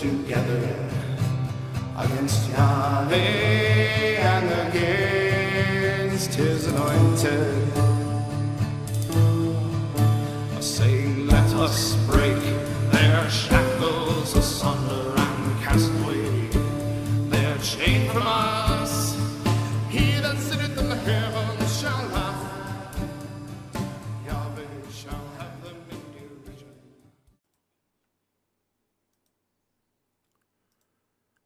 together against Yahweh and against his anointed, saying, let us break their shackles asunder and cast away their chain from us. He that sitteth in the heavens shall laugh, Yahweh shall have them in derision.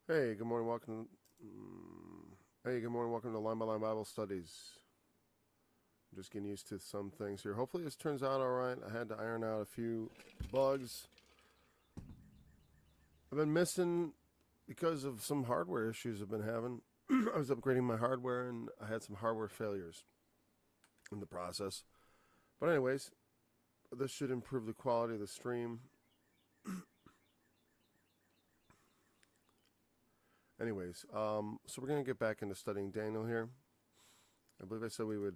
Hey, good morning. Welcome to Line by Line Bible Studies. I'm just getting used to some things here. Hopefully this turns out all right. I had to iron out a few bugs. I've been missing because of some hardware issues I've been having. I was upgrading my hardware and I had some hardware failures in the process. But anyways, this should improve the quality of the stream. Anyways, so we're going to get back into studying Daniel here. I believe I said we're going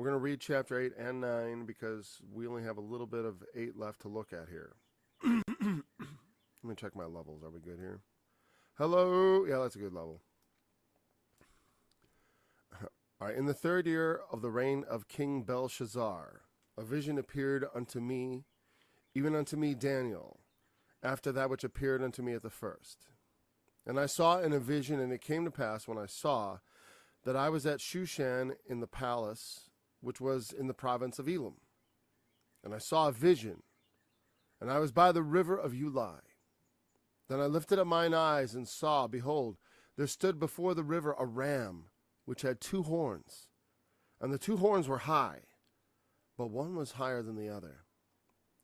to read chapter 8 and 9 because we only have a little bit of 8 left to look at here. Let me check my levels. Are we good here? Hello? Yeah, that's a good level. All right. In the 3rd year of the reign of King Belshazzar, a vision appeared unto me, even unto me Daniel, after that which appeared unto me at the first. And I saw in a vision, and it came to pass when I saw that I was at Shushan in the palace, which was in the province of Elam. And I saw a vision, and I was by the river of Ulai. Then I lifted up mine eyes and saw, behold, there stood before the river a ram, which had 2 horns. And the 2 horns were high, but one was higher than the other,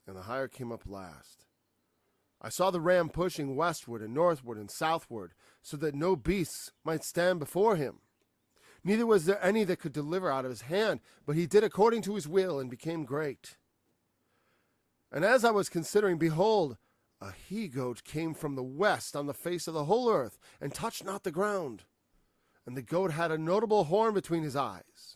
and the higher came up last. I saw the ram pushing westward and northward and southward, so that no beasts might stand before him. Neither was there any that could deliver out of his hand, but he did according to his will and became great. And as I was considering, behold, a he-goat came from the west on the face of the whole earth, and touched not the ground. And the goat had a notable horn between his eyes.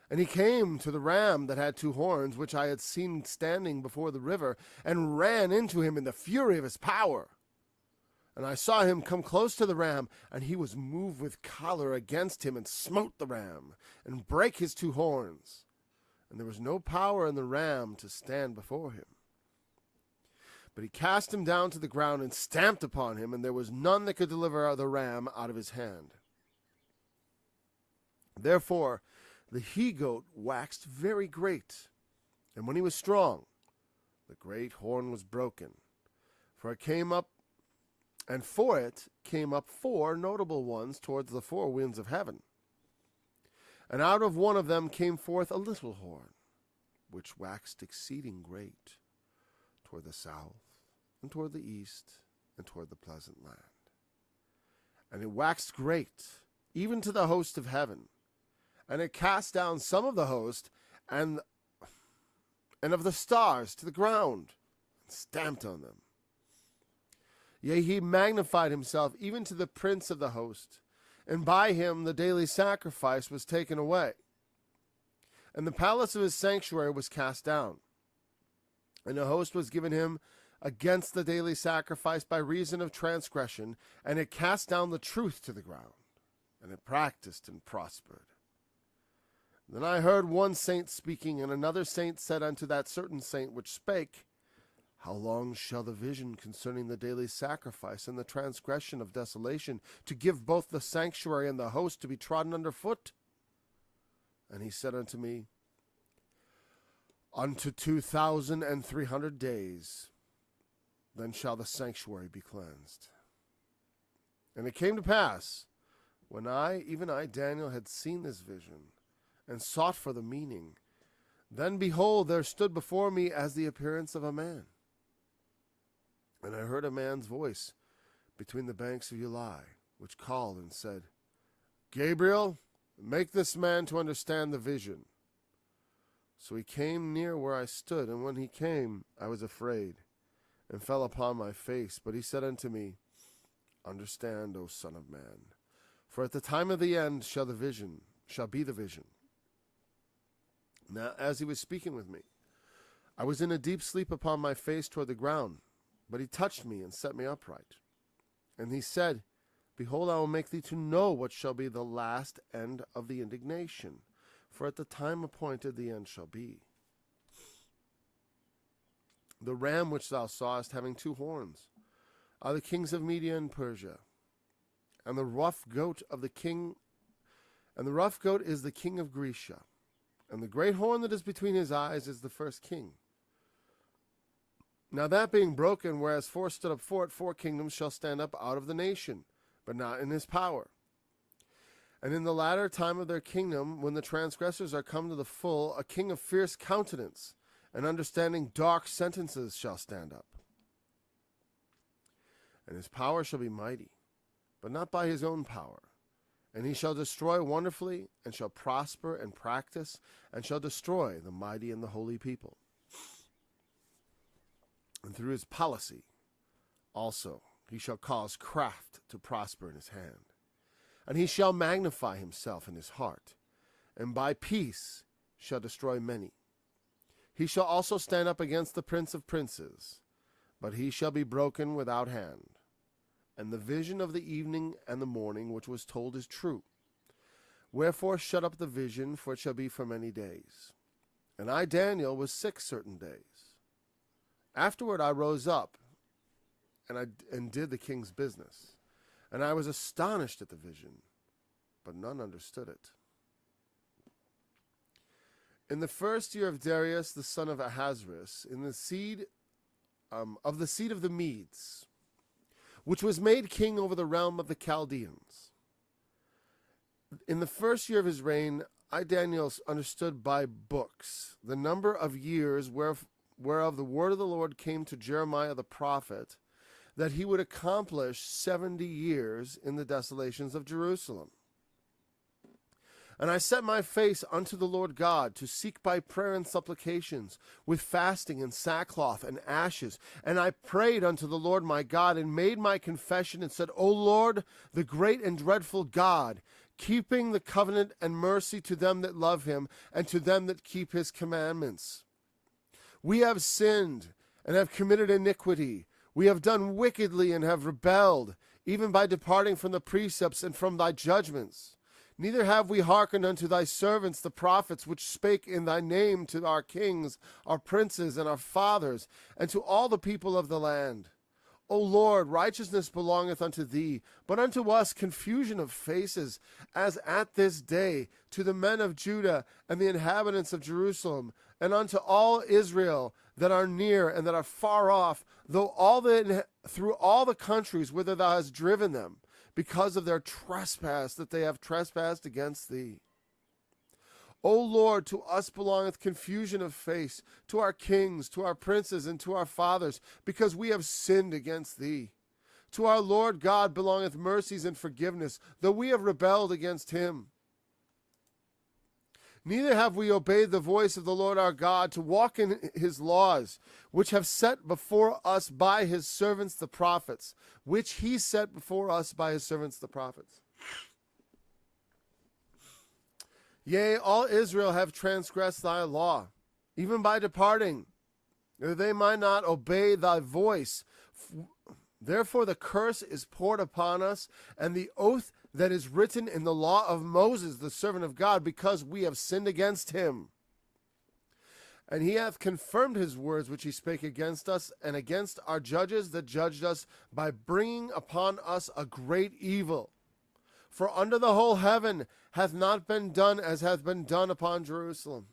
And he came to the ram that had 2 horns, which I had seen standing before the river, and ran into him in the fury of his power. And I saw him come close to the ram, and he was moved with choler against him, and smote the ram, and brake his 2 horns. And there was no power in the ram to stand before him. But he cast him down to the ground, and stamped upon him, and there was none that could deliver the ram out of his hand. Therefore the he-goat waxed very great, and when he was strong, the great horn was broken. For it came up 4 notable ones towards the 4 winds of heaven. And out of one of them came forth a little horn, which waxed exceeding great, toward the south, and toward the east, and toward the pleasant land. And it waxed great, even to the host of heaven. And it cast down some of the host and of the stars to the ground, and stamped on them. Yea, he magnified himself even to the prince of the host, and by him the daily sacrifice was taken away. And the palace of his sanctuary was cast down. And the host was given him against the daily sacrifice by reason of transgression, and it cast down the truth to the ground, and it practiced and prospered. Then I heard one saint speaking, and another saint said unto that certain saint which spake, How long shall the vision concerning the daily sacrifice and the transgression of desolation, to give both the sanctuary and the host to be trodden under foot? And he said unto me, Unto 2,300 days, then shall the sanctuary be cleansed. And it came to pass, when even I, Daniel, had seen this vision, and sought for the meaning, then behold, there stood before me as the appearance of a man. And I heard a man's voice between the banks of Ulai, which called and said, Gabriel, make this man to understand the vision. So he came near where I stood, and when he came, I was afraid, and fell upon my face. But he said unto me, Understand, O son of man, for at the time of the end shall be the vision. Now as he was speaking with me, I was in a deep sleep upon my face toward the ground. But he touched me and set me upright. And he said, Behold, I will make thee to know what shall be the last end of the indignation, for at the time appointed the end shall be. The ram which thou sawest having 2 horns are the kings of Media and Persia, and the rough goat is the king of Grecia, and the great horn that is between his eyes is the first king. Now that being broken, whereas 4 stood up for it, 4 kingdoms shall stand up out of the nation, but not in his power. And in the latter time of their kingdom, when the transgressors are come to the full, a king of fierce countenance, and understanding dark sentences shall stand up. And his power shall be mighty, but not by his own power. And he shall destroy wonderfully, and shall prosper and practice, and shall destroy the mighty and the holy people. And through his policy also he shall cause craft to prosper in his hand. And he shall magnify himself in his heart, and by peace shall destroy many. He shall also stand up against the prince of princes, but he shall be broken without hand. And the vision of the evening and the morning which was told is true. Wherefore shut up the vision, for it shall be for many days. And I, Daniel, was sick certain days. Afterward I rose up, and did the king's business. And I was astonished at the vision, but none understood it. In the first year of Darius the son of Ahasuerus, in the seed of the Medes, which was made king over the realm of the Chaldeans. In the first year of his reign, I, Daniel, understood by books the number of years whereof the word of the Lord came to Jeremiah the prophet, that he would accomplish 70 years in the desolations of Jerusalem. And I set my face unto the Lord God to seek by prayer and supplications, with fasting and sackcloth and ashes. And I prayed unto the Lord my God, and made my confession, and said, O Lord, the great and dreadful God, keeping the covenant and mercy to them that love him, and to them that keep his commandments. We have sinned, and have committed iniquity. We have done wickedly, and have rebelled, even by departing from the precepts and from thy judgments. Neither have we hearkened unto thy servants the prophets, which spake in thy name to our kings, our princes, and our fathers, and to all the people of the land. O Lord, righteousness belongeth unto thee, but unto us confusion of faces, as at this day, to the men of Judah and the inhabitants of Jerusalem, and unto all Israel that are near and that are far off, through all the countries whither thou hast driven them, because of their trespass that they have trespassed against thee. O Lord, to us belongeth confusion of face, to our kings, to our princes, and to our fathers, because we have sinned against thee. To our Lord God belongeth mercies and forgiveness, though we have rebelled against him. Neither have we obeyed the voice of the Lord our God to walk in his laws, which have set before us by his servants the prophets, which he set before us by his servants the prophets. Yea, all Israel have transgressed thy law, even by departing, that they might not obey thy voice. Therefore the curse is poured upon us, and the oath that is written in the law of Moses, the servant of God, because we have sinned against him. And he hath confirmed his words which he spake against us, and against our judges that judged us, by bringing upon us a great evil. For under the whole heaven hath not been done as hath been done upon Jerusalem.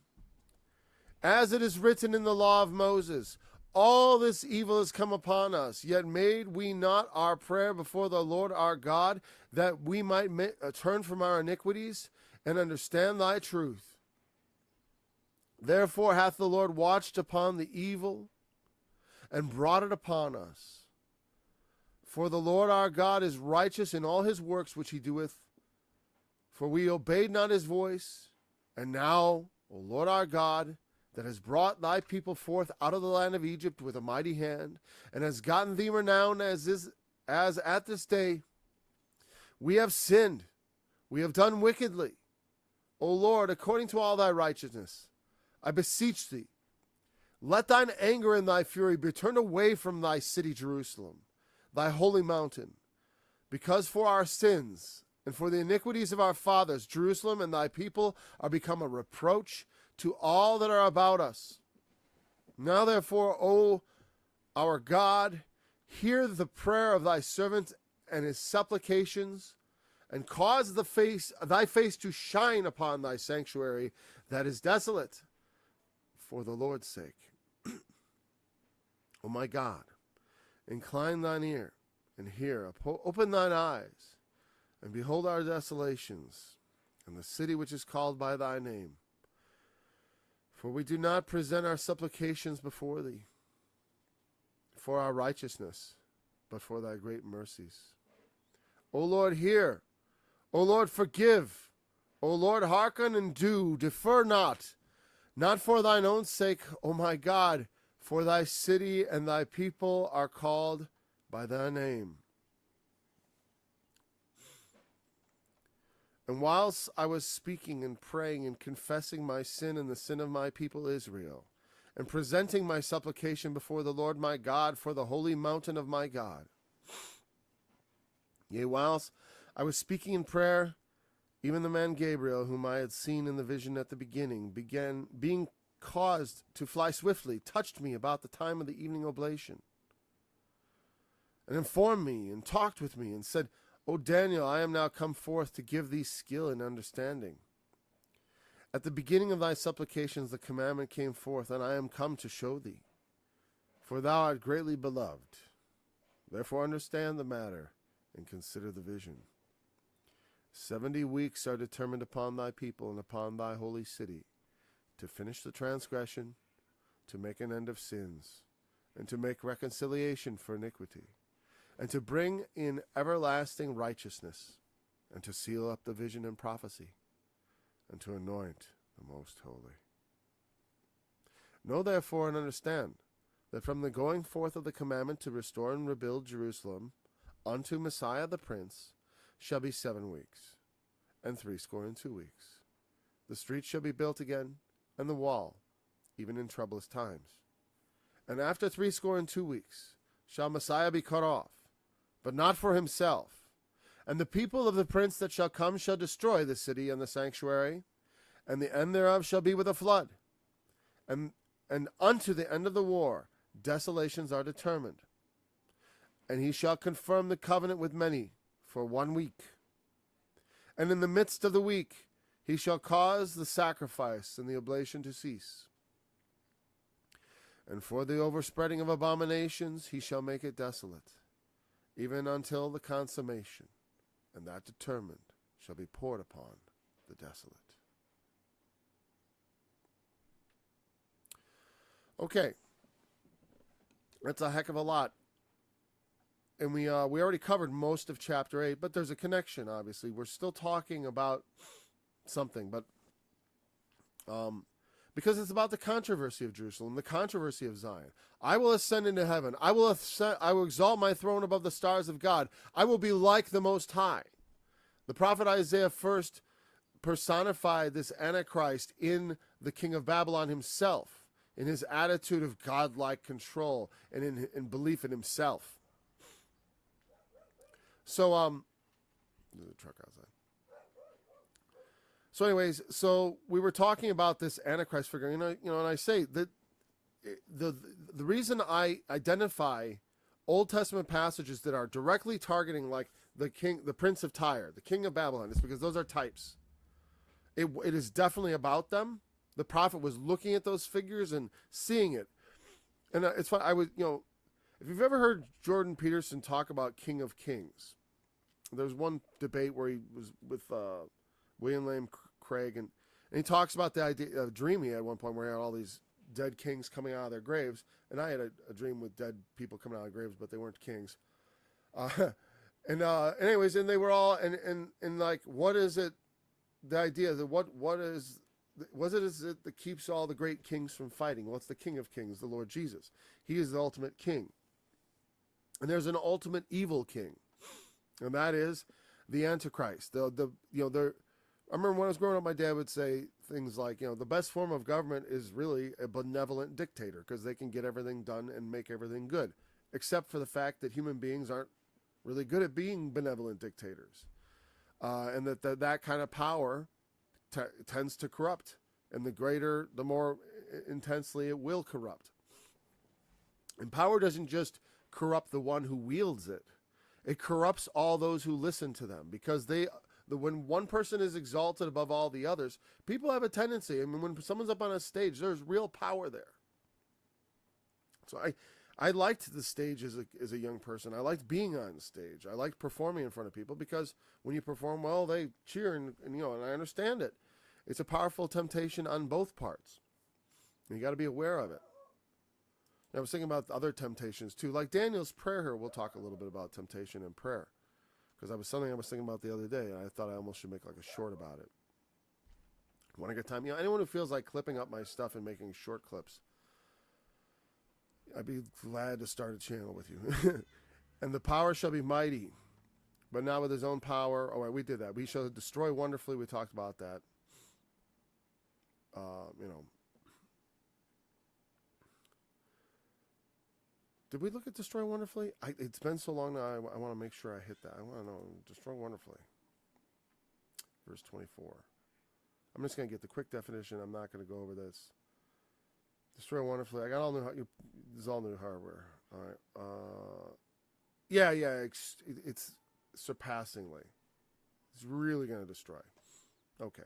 As it is written in the law of Moses, all this evil has come upon us, yet made we not our prayer before the Lord our God, that we might turn from our iniquities and understand thy truth. Therefore hath the Lord watched upon the evil and brought it upon us. For the Lord our God is righteous in all his works which he doeth. For we obeyed not his voice. And now, O Lord our God, that has brought thy people forth out of the land of Egypt with a mighty hand, and has gotten thee renown as at this day, we have sinned, we have done wickedly. O Lord, according to all thy righteousness, I beseech thee, Let thine anger and thy fury be turned away from thy city Jerusalem, thy holy mountain. Because for our sins and for the iniquities of our fathers, Jerusalem and thy people are become a reproach to all that are about us. Now therefore, O our God, hear the prayer of thy servant and his supplications, and cause thy face to shine upon thy sanctuary that is desolate, for the Lord's sake. O my God, incline thine ear and hear, open thine eyes, and behold our desolations, and the city which is called by thy name. For we do not present our supplications before thee, for our righteousness, but for thy great mercies. O Lord, hear. O Lord, forgive. O Lord, hearken and do. Defer not for thine own sake, O my God, for thy city and thy people are called by thy name. And whilst I was speaking and praying and confessing my sin and the sin of my people Israel, and presenting my supplication before the Lord my God for the holy mountain of my God, yea, whilst I was speaking in prayer, even the man Gabriel, whom I had seen in the vision at the beginning, began being caused to fly swiftly, touched me about the time of the evening oblation, and informed me and talked with me and said, O Daniel, I am now come forth to give thee skill and understanding. At the beginning of thy supplications the commandment came forth, and I am come to show thee. For thou art greatly beloved. Therefore understand the matter, and consider the vision. 70 weeks are determined upon thy people and upon thy holy city, to finish the transgression, to make an end of sins, and to make reconciliation for iniquity, and to bring in everlasting righteousness, and to seal up the vision and prophecy, and to anoint the most holy. Know therefore and understand that from the going forth of the commandment to restore and rebuild Jerusalem unto Messiah the Prince shall be 7 weeks, and 62 weeks. The streets shall be built again, and the wall, even in troublous times. And after 62 weeks shall Messiah be cut off, but not for himself. And the people of the prince that shall come shall destroy the city and the sanctuary, and the end thereof shall be with a flood. And unto the end of the war desolations are determined. And he shall confirm the covenant with many for 1 week. And in the midst of the week he shall cause the sacrifice and the oblation to cease. And for the overspreading of abominations he shall make it desolate, even until the consummation, and that determined shall be poured upon the desolate. Okay, that's a heck of a lot. And we already covered most of chapter 8, but there's a connection, obviously. We're still talking about something, but because it's about the controversy of Jerusalem, the controversy of Zion. I will ascend into heaven. I will exalt my throne above the stars of God. I will be like the Most High. The prophet Isaiah first personified this Antichrist in the king of Babylon himself, in his attitude of godlike control and in belief in himself. So, there's a truck outside. So anyways, so we were talking about this Antichrist figure, and I say that the reason I identify Old Testament passages that are directly targeting like the Prince of Tyre, the king of Babylon, is because those are types. It is definitely about them. The prophet was looking at those figures and seeing it. And it's fun. If you've ever heard Jordan Peterson talk about King of Kings, there's one debate where he was with William Lane Craig, and he talks about the idea of dream he had at one point where he had all these dead kings coming out of their graves, and I had a dream with dead people coming out of graves, but they weren't kings. Anyways, and they were all and like, what is it? The idea that what is it that keeps all the great kings from fighting? Well, it's the King of Kings, the Lord Jesus. He is the ultimate king, and there's an ultimate evil king, and that is the Antichrist. I remember when I was growing up, my dad would say things like, the best form of government is really a benevolent dictator because they can get everything done and make everything good, except for the fact that human beings aren't really good at being benevolent dictators, and that kind of power tends to corrupt, and the more intensely it will corrupt. And power doesn't just corrupt the one who wields it; it corrupts all those who listen to them, because when one person is exalted above all the others, people have a tendency. I mean, when someone's up on a stage, there's real power there. So I liked the stage as a young person. I liked being on stage. I liked performing in front of people, because when you perform well, they cheer, and I understand it. It's a powerful temptation on both parts. And you got to be aware of it. And I was thinking about other temptations too, like Daniel's prayer here. We'll talk a little bit about temptation and prayer, because I was thinking about the other day, and I thought I almost should make like a short about it. When I get time, anyone who feels like clipping up my stuff and making short clips, I'd be glad to start a channel with you. And the power shall be mighty, but not with his own power. Oh, right, we did that. We shall destroy wonderfully. We talked about that. Did we look at destroy wonderfully? It's been so long now. I want to make sure I hit that. I want to know destroy wonderfully. Verse 24. I'm just going to get the quick definition. I'm not going to go over this. Destroy wonderfully. I got all new. This is all new hardware. All right. Yeah. It's surpassingly. It's really going to destroy. Okay.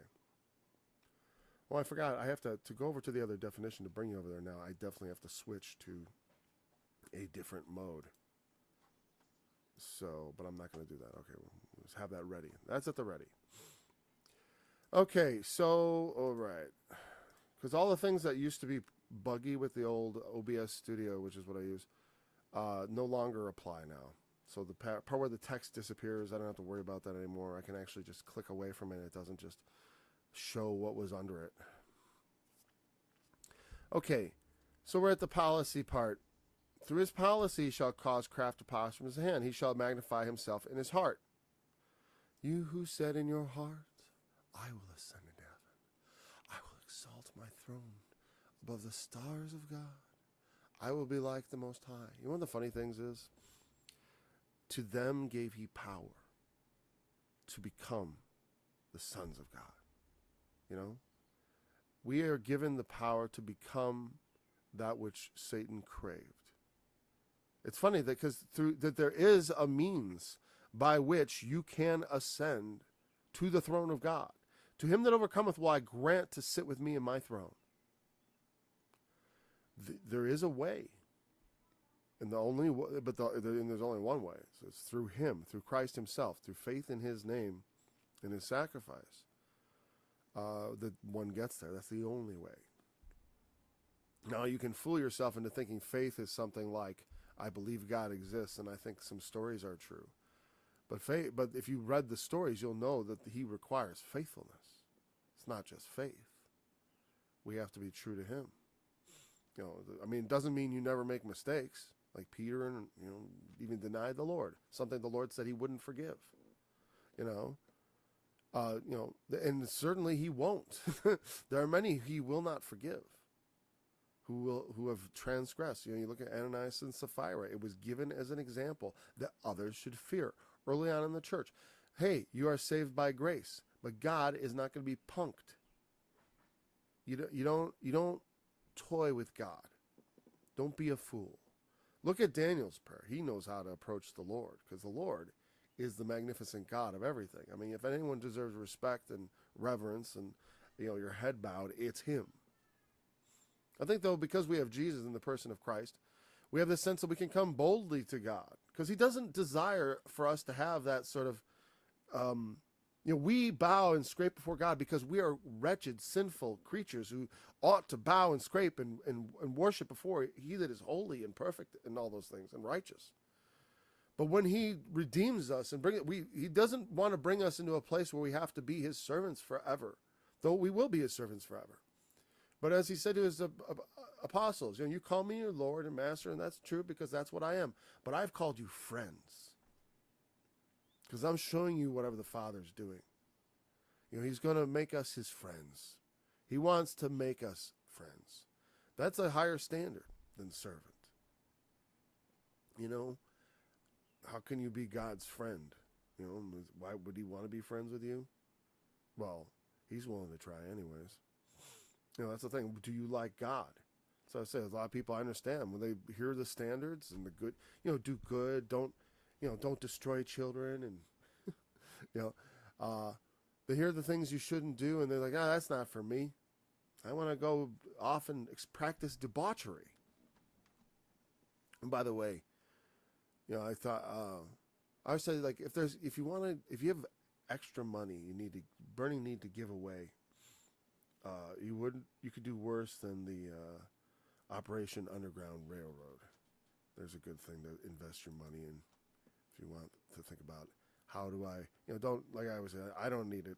Well, I forgot. I have to go over to the other definition to bring you over there now. I definitely have to switch to a different mode. So, but I'm not going to do that. Okay, let's have that ready. That's at the ready. Okay, so, all right. Because all the things that used to be buggy with the old OBS Studio, which is what I use, no longer apply now. So the part where the text disappears, I don't have to worry about that anymore. I can actually just click away from it. It doesn't just show what was under it. Okay, so we're at the policy part. Through his policy shall cause craft to pass from his hand. He shall magnify himself in his heart. You who said in your heart, I will ascend into heaven. I will exalt my throne above the stars of God. I will be like the Most High. You know one of the funny things is? To them gave he power to become the sons of God. We are given the power to become that which Satan craved. It's funny that that there is a means by which you can ascend to the throne of God. To him that overcometh will I grant to sit with me in my throne. There is a way, and there's only one way. So it's through him, through Christ himself, through faith in his name and his sacrifice. That one gets there. That's the only way. Now you can fool yourself into thinking faith is something like, I believe God exists and I think some stories are true. But if you read the stories, you'll know that he requires faithfulness. It's not just faith. We have to be true to him. It doesn't mean you never make mistakes, like Peter, and even denied the Lord, something the Lord said he wouldn't forgive. And certainly he won't. There are many he will not forgive, who have transgressed. You look at Ananias and Sapphira. It was given as an example that others should fear. Early on in the church, hey, you are saved by grace, but God is not going to be punked. You don't toy with God. Don't be a fool. Look at Daniel's prayer. He knows how to approach the Lord, because the Lord is the magnificent God of everything. I mean, if anyone deserves respect and reverence and your head bowed, it's him. I think, though, because we have Jesus in the person of Christ, we have this sense that we can come boldly to God, because he doesn't desire for us to have that sort of, we bow and scrape before God because we are wretched, sinful creatures who ought to bow and scrape and worship before he that is holy and perfect and all those things and righteous. But when he redeems us and he doesn't want to bring us into a place where we have to be his servants forever, though we will be his servants forever. But as he said to his apostles, you call me your Lord and Master, and that's true because that's what I am. But I've called you friends, because I'm showing you whatever the Father's doing. He's going to make us his friends. He wants to make us friends. That's a higher standard than servant. You know, how can you be God's friend? You know, why would he want to be friends with you? Well, he's willing to try anyways. You know, that's the thing. Do you like God? So I say, a lot of people, I understand when they hear the standards and the good, do good, don't destroy children, and they hear the things you shouldn't do, and they're like, that's not for me. I want to go off and practice debauchery. And by the way, I thought I would say, like, if you have extra money, burning need to give away. You could do worse than the Operation Underground Railroad. There's a good thing to invest your money in if you want to think about how do I, don't, like I was saying, I don't need it.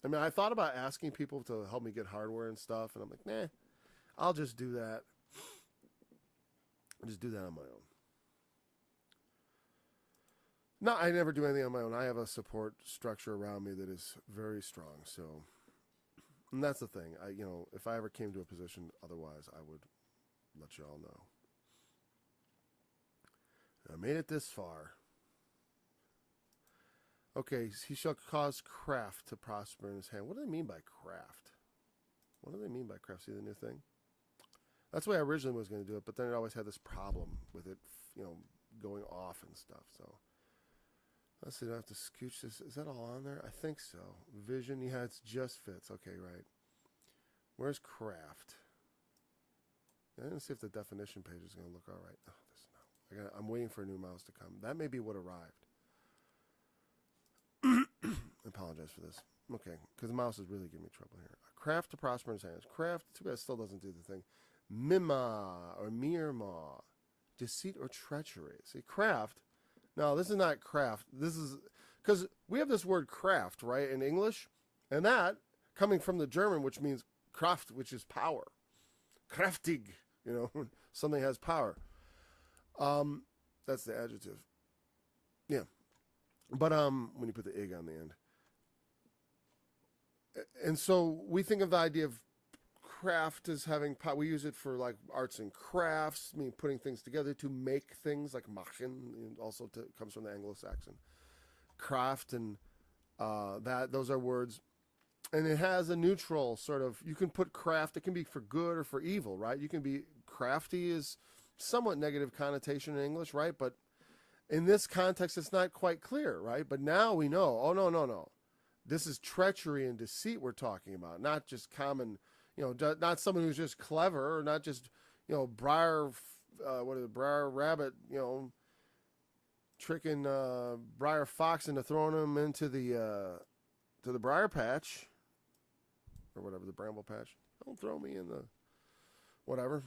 I mean, I thought about asking people to help me get hardware and stuff, and I'm like, nah, I'll just do that. I'll just do that on my own. No, I never do anything on my own. I have a support structure around me that is very strong. So, and that's the thing. If I ever came to a position otherwise, I would let you all know. I made it this far. Okay, he shall cause craft to prosper in his hand. What do they mean by craft? What do they mean by craft? See the new thing? That's the way I originally was going to do it, but then it always had this problem with it, going off and stuff. So, let's see, do I have to scooch this? Is that all on there? I think so. Vision, yeah, it just fits. Okay, right. Where's craft? I didn't see if the definition page is going to look all right. Oh, this no. I'm waiting for a new mouse to come. That may be what arrived. I apologize for this. Okay, because the mouse is really giving me trouble here. Craft to prosper in his hands. Craft, too bad, still doesn't do the thing. Mima or mirma, deceit or treachery. See, craft. No, this is not craft. This is because we have this word craft, right, in English, and that coming from the German, which means Kraft, which is power. Kraftig, something has power. That's the adjective. Yeah. But when you put the ig on the end. And so we think of the idea of craft as having power. We use it for like arts and crafts, putting things together to make things, like machen, also comes from the Anglo-Saxon. Craft and those are words. And it has a neutral sort of, you can put craft, it can be for good or for evil, right? You can be, crafty is somewhat negative connotation in English, right? But in this context, it's not quite clear, right? But now we know, oh, no. This is treachery and deceit we're talking about, not just common, not someone who's just clever, or not just, Briar Rabbit, tricking Briar Fox into throwing him into the Briar Patch, or whatever, the Bramble Patch. Don't throw me in the whatever.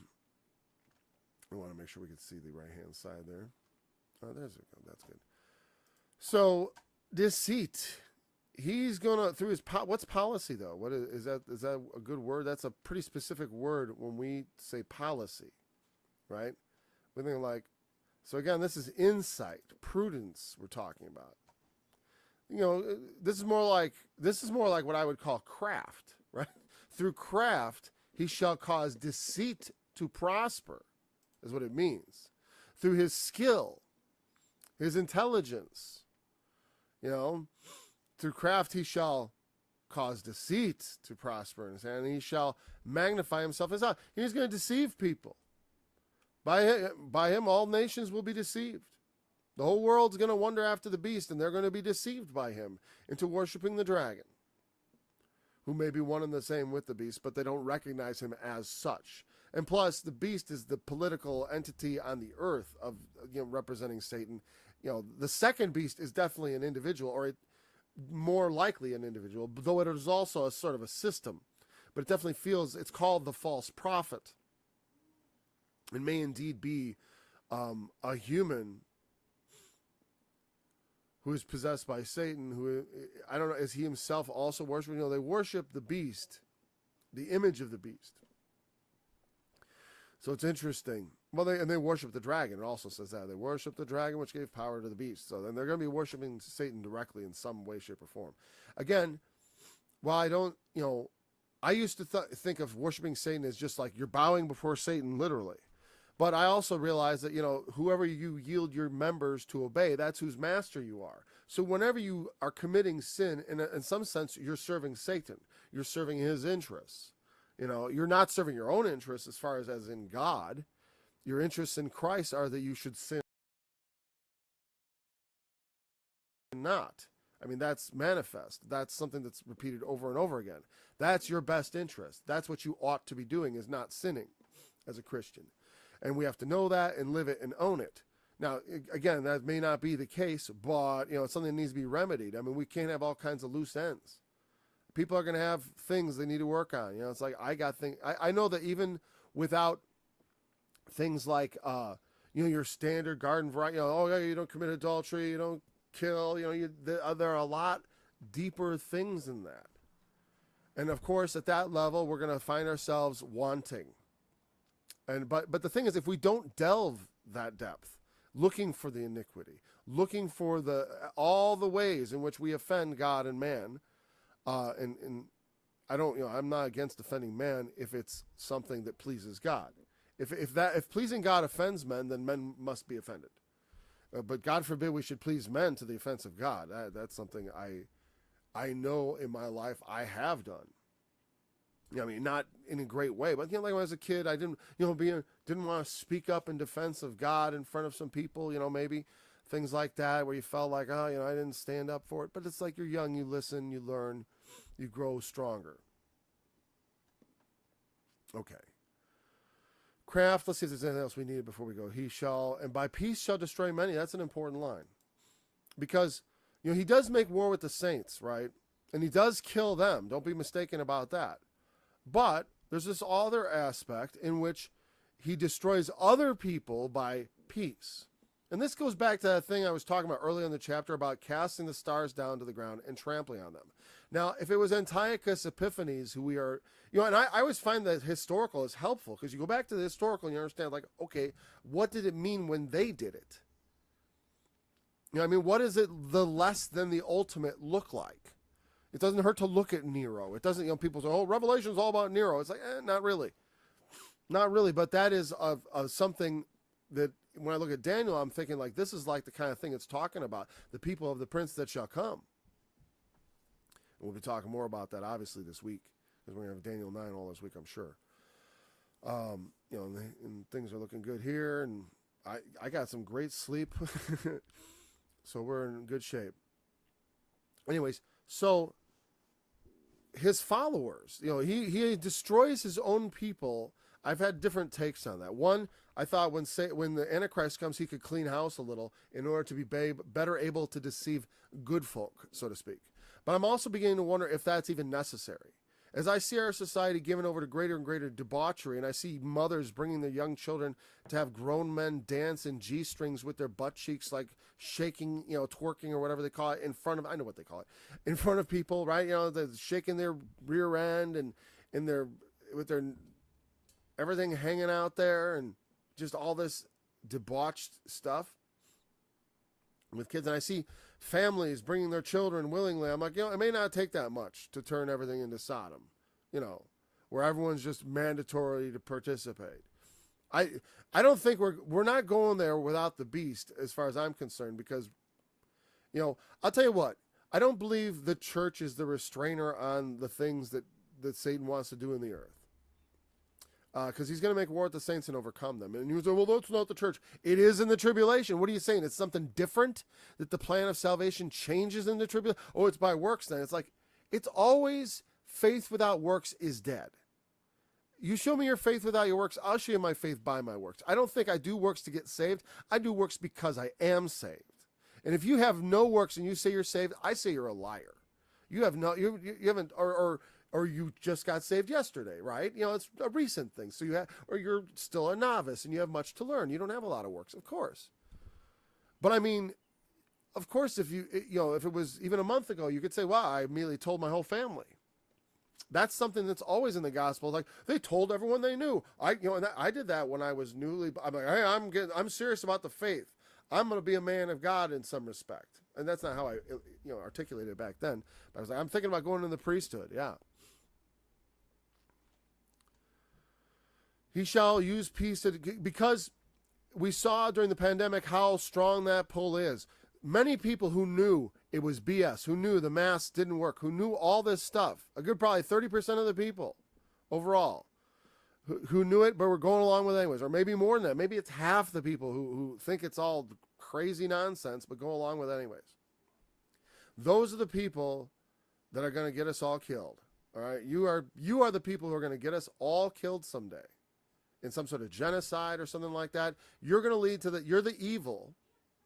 I want to make sure we can see the right-hand side there. Oh, there's it. That's good. So, deceit. He's gonna through his what's policy though? What is that? Is that a good word? That's a pretty specific word when we say policy, right? We think like, so again, this is insight, prudence. We're talking about. This is more like what I would call craft, right? Through craft, he shall cause deceit to prosper, is what it means. Through his skill, his intelligence, through craft he shall cause deceit to prosper in his hand, and he shall magnify himself as God. He's going to deceive people. By him, all nations will be deceived. The whole world's going to wander after the beast, and they're going to be deceived by him into worshiping the dragon, who may be one and the same with the beast, but they don't recognize him as such. And plus, the beast is the political entity on the earth of representing Satan. The second beast is definitely an individual, or more likely an individual, though it is also a sort of a system. But it definitely feels, it's called the false prophet. It may indeed be a human who is possessed by Satan, who, I don't know, is he himself also worshiping? They worship the beast, the image of the beast. So it's interesting. Well, they worship the dragon. It also says that. They worship the dragon, which gave power to the beast. So then they're going to be worshiping Satan directly in some way, shape, or form. Again, while I don't, I used to think of worshiping Satan as just like you're bowing before Satan, literally. But I also realize that, whoever you yield your members to obey, that's whose master you are. So whenever you are committing sin, in some sense, you're serving Satan. You're serving his interests. You're not serving your own interests as far as in God. Your interests in Christ are that you should sin not. I mean, that's manifest. That's something that's repeated over and over again. That's your best interest. That's what you ought to be doing, is not sinning as a Christian. And we have to know that and live it and own it. Now, again, that may not be the case, but, it's something that needs to be remedied. I mean, we can't have all kinds of loose ends. People are going to have things they need to work on. It's like I got things. I know that even without things like, your standard garden variety, oh, yeah, you don't commit adultery, you don't kill, there are a lot deeper things than that. And of course, at that level, we're going to find ourselves wanting. But the thing is, if we don't delve that depth, looking for the iniquity, looking for all the ways in which we offend God and man, and I don't, I'm not against offending man if it's something that pleases God. If pleasing God offends men, then men must be offended. But God forbid we should please men to the offense of God. That's something I know in my life I have done. I mean, not in a great way, but like when I was a kid, I didn't want to speak up in defense of God in front of some people, maybe things like that, where you felt like, I didn't stand up for it. But it's like you're young, you listen, you learn, you grow stronger. Okay. Craft, let's see if there's anything else we need before we go. He shall, and by peace shall destroy many. That's an important line. Because, he does make war with the saints, right? And he does kill them. Don't be mistaken about that. But there's this other aspect in which he destroys other people by peace. And this goes back to that thing I was talking about earlier in the chapter about casting the stars down to the ground and trampling on them. Now, if it was Antiochus Epiphanes, who we are, and I always find that historical is helpful, because you go back to the historical and you understand, like, okay, what did it mean when they did it? What does it, the less than the ultimate, look like? It doesn't hurt to look at Nero. It doesn't, people say, oh, Revelation is all about Nero. It's like, not really. Not really, but that is something that when I look at Daniel, I'm thinking, like, this is like the kind of thing it's talking about, the people of the prince that shall come. And we'll be talking more about that, obviously, this week, because we're going to have Daniel 9 all this week, I'm sure. And things are looking good here, and I got some great sleep, so we're in good shape. Anyways, so his followers, he destroys his own people. I've had different takes on that. One, I thought when the Antichrist comes, he could clean house a little in order to be better able to deceive good folk, so to speak. But I'm also beginning to wonder if that's even necessary. As I see our society given over to greater and greater debauchery, and I see mothers bringing their young children to have grown men dance in G-strings with their butt cheeks, like shaking, twerking or whatever they call it, in front of, I know what they call it, in front of people, right? They're shaking their rear end and with their everything hanging out there, and just all this debauched stuff with kids. And I see families bringing their children willingly. I'm like, it may not take that much to turn everything into Sodom, where everyone's just mandatorily to participate. I don't think we're not going there without the beast, as far as I'm concerned, because, I'll tell you what, I don't believe the church is the restrainer on the things that Satan wants to do in the earth. Because he's going to make war with the saints and overcome them. And you say, well, that's not the church. It is in the tribulation. What are you saying? It's something different? That the plan of salvation changes in the tribulation? Oh, it's by works then. It's like, it's always faith without works is dead. You show me your faith without your works, I'll show you my faith by my works. I don't think I do works to get saved. I do works because I am saved. And if you have no works and you say you're saved, I say you're a liar. You have no, you haven't, or you just got saved yesterday, right? It's a recent thing. So or you're still a novice and you have much to learn. You don't have a lot of works, of course. But I mean, of course, if if it was even a month ago, you could say, well, I immediately told my whole family. That's something that's always in the gospel. Like, they told everyone they knew. I did that when I was newly, I'm like, hey, I'm serious about the faith. I'm going to be a man of God in some respect. And that's not how I, articulated it back then. But I was like, I'm thinking about going in the priesthood. Yeah. He shall use peace because we saw during the pandemic how strong that pull is. Many people who knew it was BS, who knew the masks didn't work, who knew all this stuff, a good probably 30% of the people overall who knew it but were going along with it anyways, or maybe more than that. Maybe it's half the people who think it's all crazy nonsense but go along with it anyways. Those are the people that are going to get us all killed. All right, you are the people who are going to get us all killed someday in some sort of genocide or something like that. You're going to lead to you're the evil.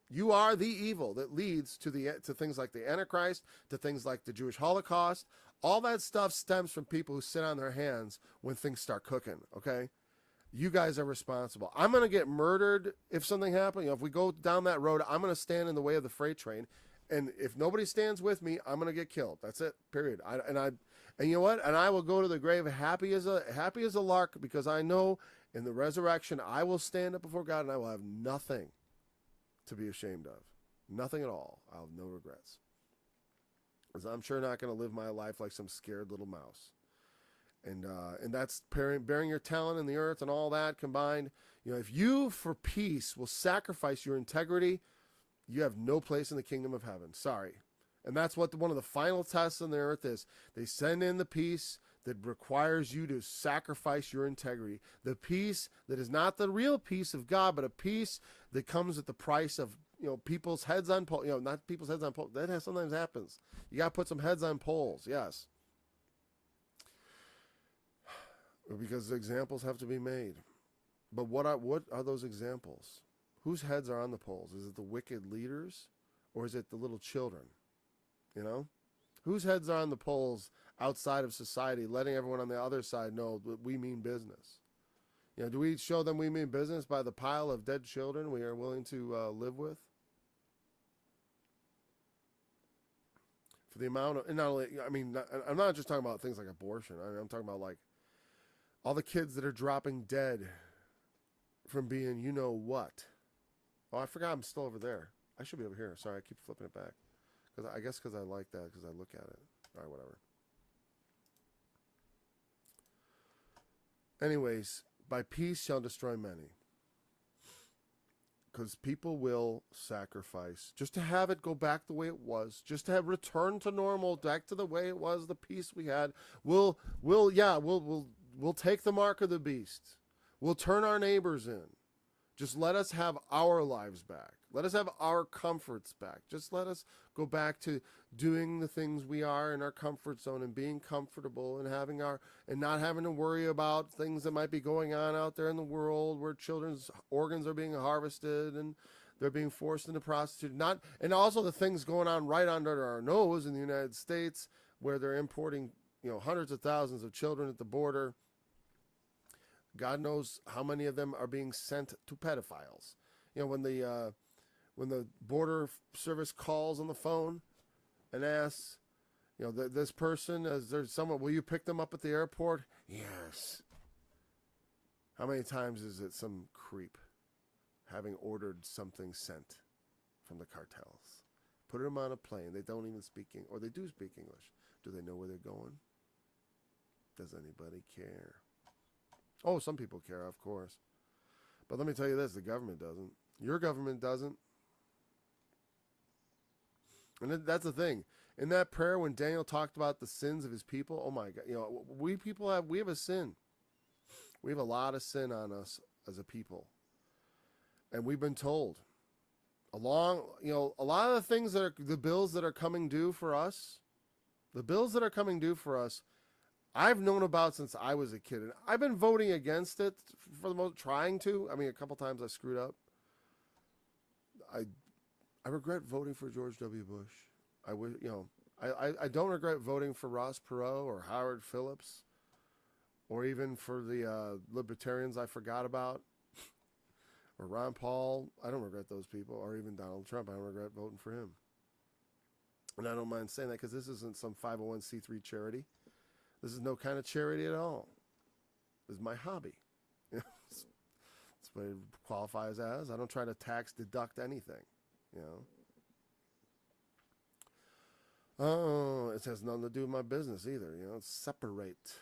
You are the evil that leads to things like the Antichrist, to things like the Jewish Holocaust. All that stuff stems from people who sit on their hands when things start cooking, okay? You guys are responsible. I'm going to get murdered if something happens. If we go down that road, I'm going to stand in the way of the freight train. And if nobody stands with me, I'm going to get killed. That's it, period. And you know what? And I will go to the grave happy as a lark, because I know in the resurrection I will stand up before God and I will have nothing to be ashamed of. Nothing at all. I'll have no regrets. Because I'm sure not going to live my life like some scared little mouse. And that's bearing your talent in the earth and all that combined. You know, if you for peace will sacrifice your integrity, you have no place in the kingdom of heaven. Sorry. And that's what one of the final tests on the earth is. They send in the peace that requires you to sacrifice your integrity. The peace that is not the real peace of God, but a peace that comes at the price of, people's heads on poles. Not people's heads on poles. That sometimes happens. You got to put some heads on poles, yes. Because the examples have to be made. But what are those examples? Whose heads are on the poles? Is it the wicked leaders, or is it the little children? Whose heads are on the poles outside of society, letting everyone on the other side know that we mean business? Do we show them we mean business by the pile of dead children we are willing to live with? For the amount of, and not only, I'm not just talking about things like abortion. I'm talking about like all the kids that are dropping dead from being, what? Oh, I forgot I'm still over there. I should be over here. Sorry, I keep flipping it back. I guess because I like that, because I look at it. All right, whatever. Anyways, by peace shall destroy many. Because people will sacrifice just to have it go back the way it was, just to have returned to normal, back to the way it was, the peace we had. We'll take the mark of the beast. We'll turn our neighbors in. Just let us have our lives back. Let us have our comforts back. Just let us go back to doing the things we are in our comfort zone and being comfortable and not having to worry about things that might be going on out there in the world where children's organs are being harvested and they're being forced into prostitution. And also the things going on right under our nose in the United States where they're importing, hundreds of thousands of children at the border. God knows how many of them are being sent to pedophiles. When the border service calls on the phone and asks, this person, is there someone, will you pick them up at the airport? Yes. How many times is it some creep having ordered something sent from the cartels? Put them on a plane. They don't even speak English, or they do speak English. Do they know where they're going? Does anybody care? Oh, some people care, of course. But let me tell you this, the government doesn't. Your government doesn't. And that's the thing. In that prayer, when Daniel talked about the sins of his people, oh my God, we have a sin. We have a lot of sin on us as a people. And we've been told a lot of the things the bills that are coming due for us, I've known about since I was a kid, and I've been voting against it for the most, trying to. A couple times I screwed up. I regret voting for George W. Bush. I don't regret voting for Ross Perot or Howard Phillips, or even for the libertarians I forgot about, or Ron Paul. I don't regret those people, or even Donald Trump. I don't regret voting for him. And I don't mind saying that because this isn't some 501c3 charity. This is no kind of charity at all. This is my hobby. That's what it qualifies as. I don't try to tax deduct anything. Oh, it has nothing to do with my business either. It's separate.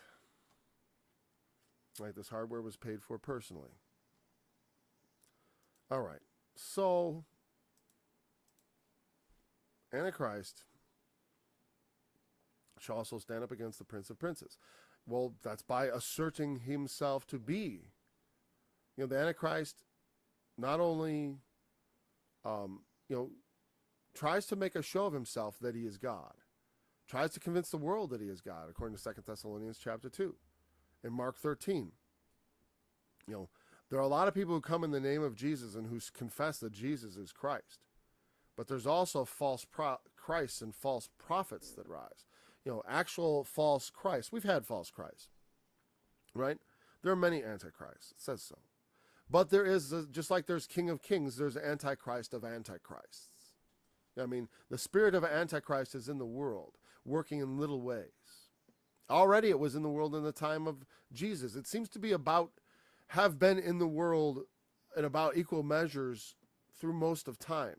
Right? This hardware was paid for personally. All right. So, Antichrist shall also stand up against the Prince of Princes. Well, that's by asserting himself to be. The Antichrist not only, tries to make a show of himself that he is God, tries to convince the world that he is God, according to 2 Thessalonians chapter 2 and Mark 13. There are a lot of people who come in the name of Jesus and who confess that Jesus is Christ. But there's also false Christs and false prophets that rise. Actual false Christ. We've had false Christ, right? There are many antichrists. It says so. But there is, just like there's King of Kings, there's Antichrist of Antichrists. The spirit of Antichrist is in the world, working in little ways. Already it was in the world in the time of Jesus. It seems to be have been in the world in about equal measures through most of time,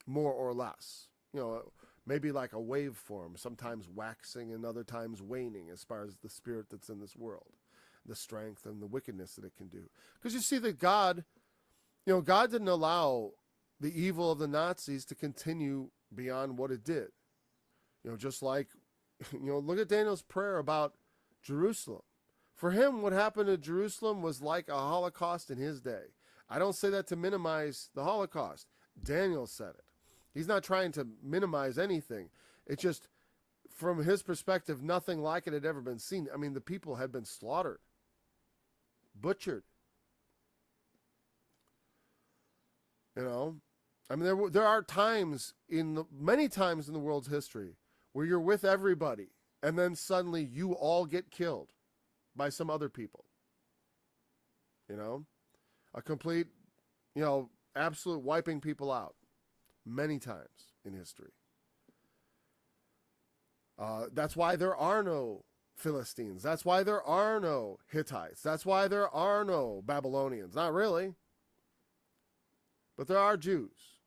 more or less. Maybe like a waveform, sometimes waxing and other times waning as far as the spirit that's in this world, the strength and the wickedness that it can do. Because you see that God didn't allow the evil of the Nazis to continue beyond what it did. Just like, look at Daniel's prayer about Jerusalem. For him, what happened to Jerusalem was like a Holocaust in his day. I don't say that to minimize the Holocaust. Daniel said it. He's not trying to minimize anything. It's just, from his perspective, nothing like it had ever been seen. The people had been slaughtered, butchered. There are times many times in the world's history where you're with everybody and then suddenly you all get killed by some other people. A complete, absolute wiping people out. Many times in history. That's why there are no Philistines. That's why there are no Hittites. That's why there are no Babylonians. Not really. But there are Jews.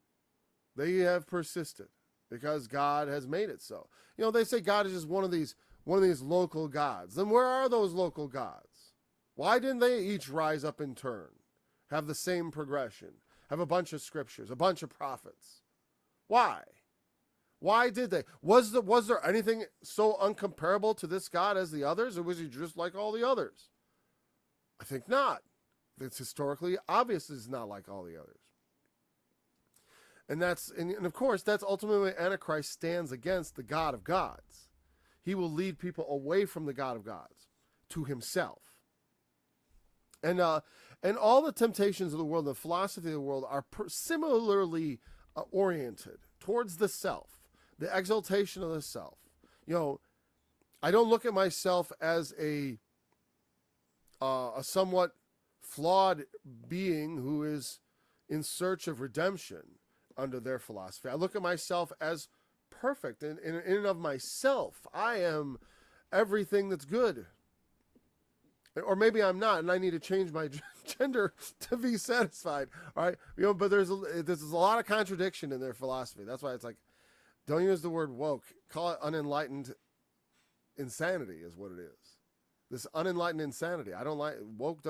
They have persisted because God has made it so. They say God is just one of these local gods. Then where are those local gods? Why didn't they each rise up in turn? Have the same progression? Have a bunch of scriptures, a bunch of prophets? Why? Why did they? Was there anything so uncomparable to this God as the others, or was he just like all the others? I think not. It's historically obvious it's not like all the others. And of course, that's ultimately what Antichrist stands against, the God of gods. He will lead people away from the God of gods to himself. And all the temptations of the world, the philosophy of the world are similarly oriented towards the self, the exaltation of the self. I don't look at myself as a somewhat flawed being who is in search of redemption under their philosophy. I look at myself as perfect in and of myself. I am everything that's good. Or maybe I'm not, and I need to change my gender to be satisfied. All right, but there's a lot of contradiction in their philosophy. That's why it's like, don't use the word woke. Call it unenlightened insanity is what it is. This unenlightened insanity. I don't like woke.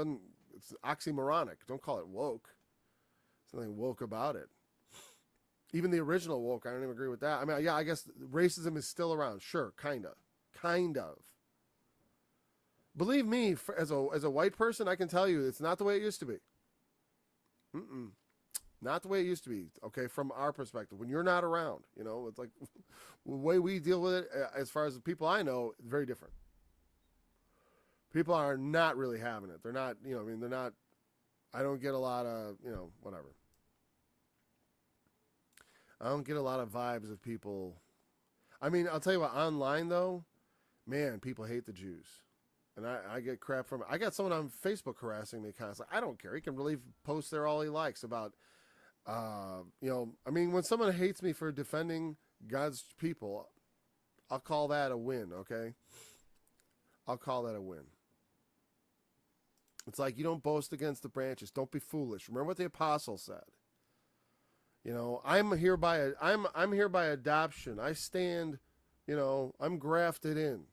It's oxymoronic. Don't call it woke. There's nothing woke about it. Even the original woke, I don't even agree with that. I guess racism is still around. Sure, kind of. Believe me, as a white person, I can tell you it's not the way it used to be. Not the way it used to be, okay, from our perspective. When you're not around, it's like the way we deal with it, as far as the people I know, very different. People are not really having it. They're not, they're not, I don't get a lot of, whatever. I don't get a lot of vibes of people. I'll tell you what, online, though, man, people hate the Jews. And I get crap from it. I got someone on Facebook harassing me constantly. I don't care. He can really post there all he likes about, when someone hates me for defending God's people, I'll call that a win, okay? I'll call that a win. It's like, you don't boast against the branches. Don't be foolish. Remember what the apostle said. I'm here by adoption. I stand, I'm grafted in.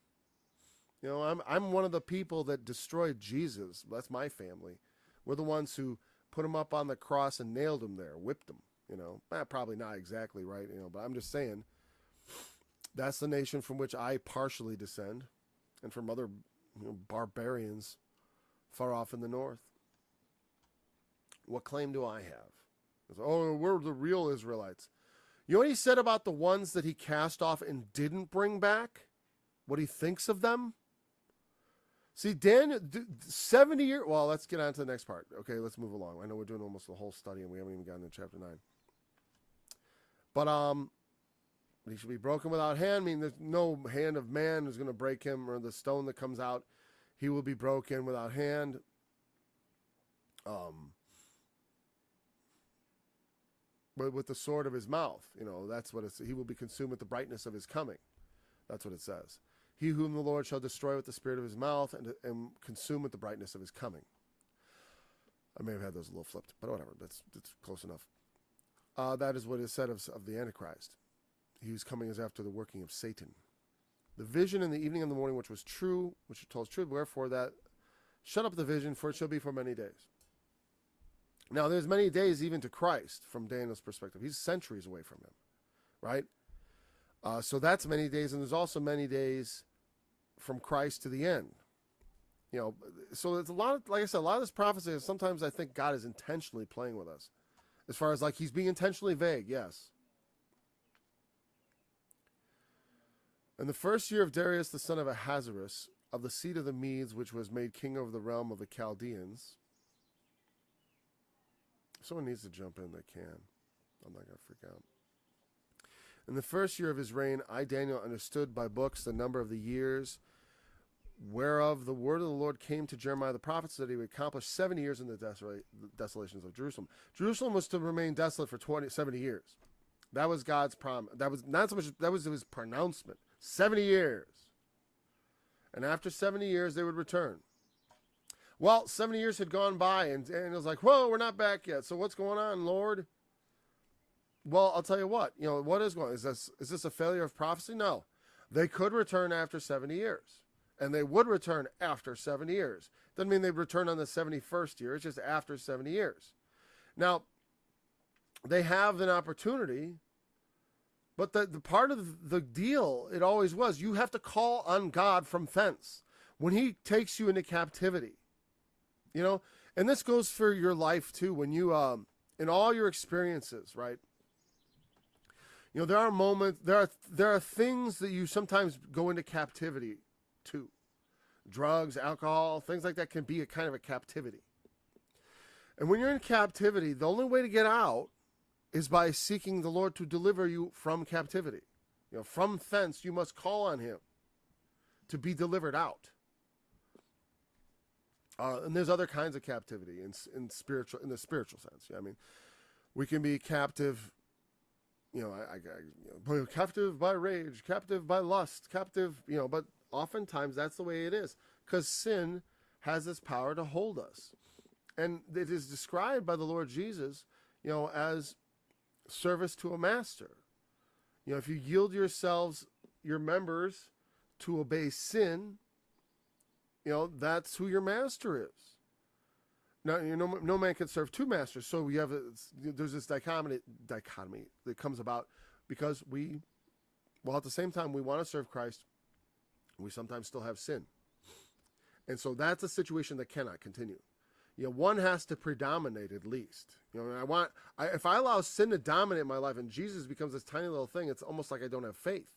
You know, I'm one of the people that destroyed Jesus. That's my family. We're the ones who put him up on the cross and nailed him there, whipped him. You know, probably not exactly right. You know, but I'm just saying that's the nation from which I partially descend, and from other barbarians far off in the north. What claim do I have? It's, oh, we're the real Israelites. You know what he said about the ones that he cast off and didn't bring back? What he thinks of them? See, Daniel, 70 years. Well, let's get on to the next part. Okay, let's move along. I know we're doing almost the whole study and we haven't even gotten to chapter 9. But he should be broken without hand. I mean, there's no hand of man who's going to break him, or the stone that comes out, he will be broken without hand. But with the sword of his mouth, you know, that's what it's. He will be consumed with the brightness of his coming. That's what it says. He whom the Lord shall destroy with the spirit of his mouth and consume with the brightness of his coming. I may have had those a little flipped, but whatever. That's close enough. That is what is said of the Antichrist. He whose coming is after the working of Satan. The vision in the evening and the morning, which was true, which told truth, wherefore that shut up the vision, for it shall be for many days. Now, there's many days even to Christ from Daniel's perspective. He's centuries away from him, right? So that's many days, and there's also many days from Christ to the end. You know, so it's a lot of, like I said, a lot of this prophecy, sometimes I think God is intentionally playing with us. As far as like he's being intentionally vague, yes. In the first year of Darius, the son of Ahasuerus, of the seed of the Medes, which was made king over the realm of the Chaldeans. If someone needs to jump in, they can. I'm not going to freak out. In the first year of his reign, I, Daniel, understood by books the number of the years whereof the word of the Lord came to Jeremiah the prophet, so that he would accomplish 70 years in the desolations of Jerusalem. Jerusalem was to remain desolate for 70 years. That was God's promise. That was not so much, that was his pronouncement. 70 years. And after 70 years, they would return. Well, 70 years had gone by, and Daniel's like, whoa, we're not back yet. So what's going on, Lord? Well, I'll tell you what. You know, what is going on? Is this a failure of prophecy? No. They could return after 70 years. And they would return after 70 years. Doesn't mean they'd return on the 71st year. It's just after 70 years. Now, they have an opportunity, but the part of the deal, it always was, you have to call on God from thence. When he takes you into captivity, you know, and this goes for your life too, when you, in all your experiences, right? You know, there are moments, there are things that you sometimes go into captivity to. Drugs, alcohol, things like that can be a kind of a captivity. And when you're in captivity, the only way to get out is by seeking the Lord to deliver you from captivity. You know, from thence you must call on him to be delivered out. And there's other kinds of captivity in the spiritual sense. Yeah, I mean, we can be captive. You know, captive by rage, captive by lust, captive. You know, but oftentimes that's the way it is, because sin has this power to hold us, and it is described by the Lord Jesus, you know, as service to a master. You know, if you yield yourselves, your members, to obey sin, you know, that's who your master is. Now, you know, no man can serve two masters. So we have there's this dichotomy that comes about because at the same time we want to serve Christ, we sometimes still have sin, and so that's a situation that cannot continue. You know, one has to predominate at least. You know, if I allow sin to dominate my life and Jesus becomes this tiny little thing, it's almost like I don't have faith.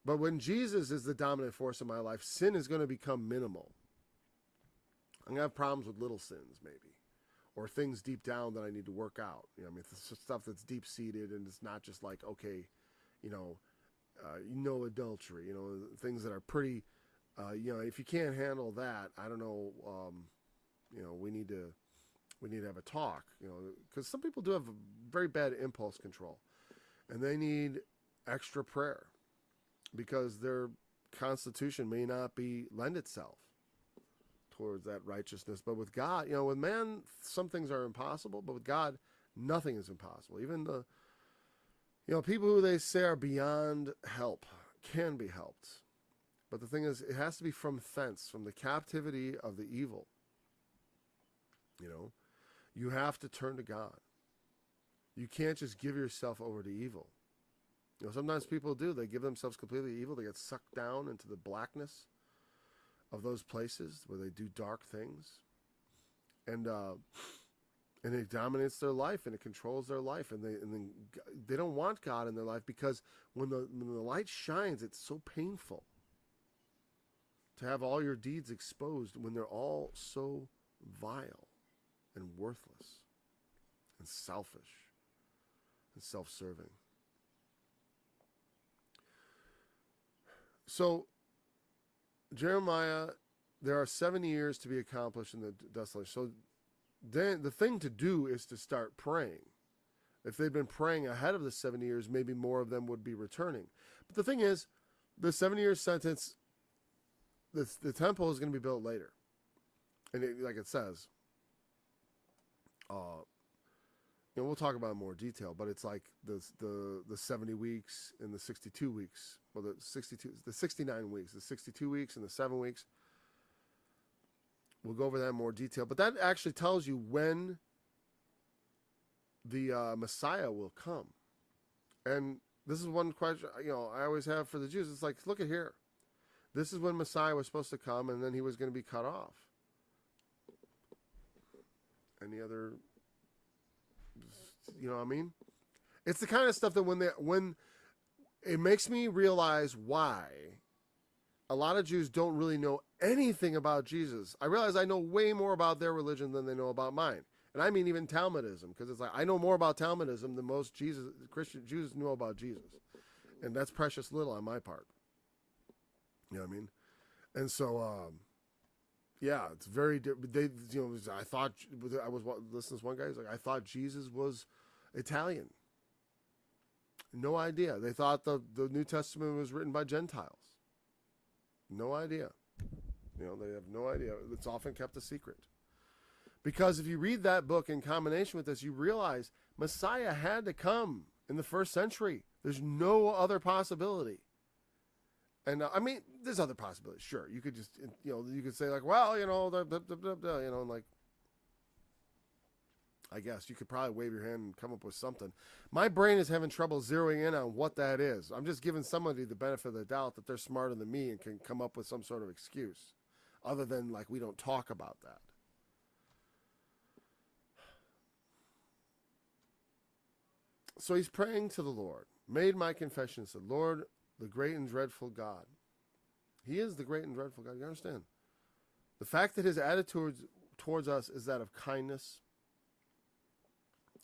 But when Jesus is the dominant force in my life, sin is going to become minimal. I'm going to have problems with little sins, maybe, or things deep down that I need to work out. You know, I mean, it's stuff that's deep-seated, and it's not just like, okay, you know, adultery, you know, things that are pretty, you know, if you can't handle that, I don't know, you know, we need to have a talk, you know, because some people do have very bad impulse control, and they need extra prayer because their constitution may not lend itself towards that righteousness. But with God, you know, with man, some things are impossible, but with God, nothing is impossible. Even you know, people who they say are beyond help can be helped. But the thing is, it has to be from thence, from the captivity of the evil. You know, you have to turn to God. You can't just give yourself over to evil. You know, sometimes people do. They give themselves completely evil. They get sucked down into the blackness of those places where they do dark things. And it dominates their life, and it controls their life, and then they don't want God in their life, because when the light shines, it's so painful to have all your deeds exposed when they're all so vile and worthless and selfish and self-serving. So Jeremiah, there are 7 years to be accomplished in the desolation. So then the thing to do is to start praying. If they'd been praying ahead of the 7 years, maybe more of them would be returning. But the thing is, the 7-year sentence, the temple is going to be built later. And like it says, you know, we'll talk about it in more detail, but it's like the 70 weeks and the 62 weeks, well, the 69 weeks, the 62 weeks and the 7 weeks. We'll go over that in more detail, but that actually tells you when the Messiah will come. And this is one question, you know, I always have for the Jews. It's like, look at here. This is when Messiah was supposed to come, and then he was going to be cut off. Any other, you know what I mean? It's the kind of stuff that when it makes me realize why a lot of Jews don't really know anything about Jesus. I realize I know way more about their religion than they know about mine. And I mean even Talmudism, because it's like I know more about Talmudism than most Christian Jews know about Jesus. And that's precious little on my part. You know what I mean? And so, yeah, it's very different. They, you know, I was listening to one guy. He's like, I thought Jesus was Italian. No idea. They thought the New Testament was written by Gentiles. No idea. You know, they have no idea. It's often kept a secret. Because if you read that book in combination with this, you realize Messiah had to come in the first century. There's no other possibility. And I mean, there's other possibilities. Sure, you could just, you know, you could say like, well, you know, you know, like, I guess you could probably wave your hand and come up with something. My brain is having trouble zeroing in on what that is. I'm just giving somebody the benefit of the doubt that they're smarter than me and can come up with some sort of excuse, other than like we don't talk about that. So he's praying to the Lord. Made my confession, said, Lord, the great and dreadful God. He is the great and dreadful God. You understand? The fact that his attitude towards us is that of kindness